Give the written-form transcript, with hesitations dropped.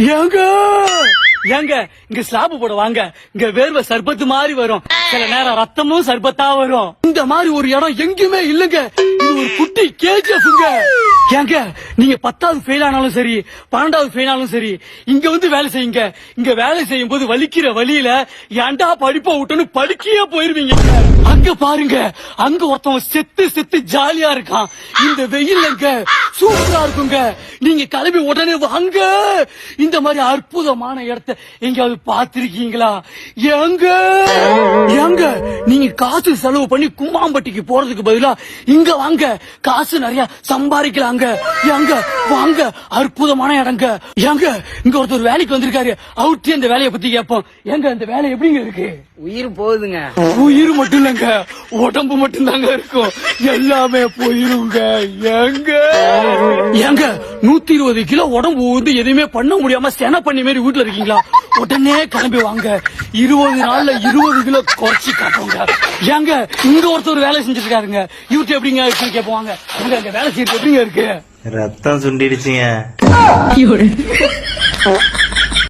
ஏங்க ஏங்க இங்க ஸ்லாப் போட வாங்க. இங்க வேர்வை சர்பத்து மாதிரி வரும், சில நேரம் ரத்தமும் சர்பத்தா வரும். இந்த மாதிரி ஒரு இடம் எங்குமே இல்லங்க. இது ஒரு குட்டி கேஜிஎஃப்ங்க. ஏங்க நீங்க 10வது ஃபெயில் ஆனாலும் சரி, 12வது ஃபெயில் ஆனாலும் சரி, இங்க வந்து வேலை செய்யுங்க. இங்க வேலை செய்யும் போது வலிக்கிற வழியில ஏன்டா படிப்ப விட்டுன்னு படிக்கையே போயிருவீங்க. அங்க பாருங்க, அங்க ஒருத்தவன் செத்து செத்து ஜாலியா இருக்கான். இந்த வெயில்லங்க சூப்பரா இருக்குங்க. நீங்க கிளம்பி உடனே வாங்க. இந்த மாதிரி அற்புதமான இடத்தை எங்கயாவது பாத்திருக்கீங்களா? ஏங்க ஏங்க நீங்க காசு செலவு பண்ணி கும்மாம்பட்டிக்கு போறதுக்கு பதிலா இங்க வாங்க, காசு நிறைய சம்பாதிக்கலாங்க. ஏங்க வாங்க, அற்புதமான இடங்க. ஏங்க இங்க ஒருத்தர் வேலைக்கு வந்திருக்காரு, அவர்கிட்ட இந்த வேலையை பத்தி கேட்போம். ஏங்க இந்த வேலை எப்படிங்க இருக்கு? உயிர் போகுதுங்க. உயிர் மட்டும் இல்லங்க, உடம்பு மட்டும் தாங்க இருக்கும், எல்லாமே போயிருங்க. ஏங்க ஏங்க 120 கிலோ உடம்பு வந்து எதுவுமே பண்ண முடியாம சென பண்ணி மாதிரி வீட்டுல இருக்கீங்களா? உடனே கிளம்பி வாங்க, 20 நாள்ல 20 கிலோ குறைச்சி காட்டுவாங்க. ஏங்க இங்க ஒருத்தர் வேலை செஞ்சுட்டு இருக்காருங்க, இவர்கிட்ட எப்படிங்க இருக்குன்னு கேட்பாங்க. எங்க வேலை செய்யறது எப்படிங்க இருக்கு? ரத்தம் சுண்டிடுச்சுங்க.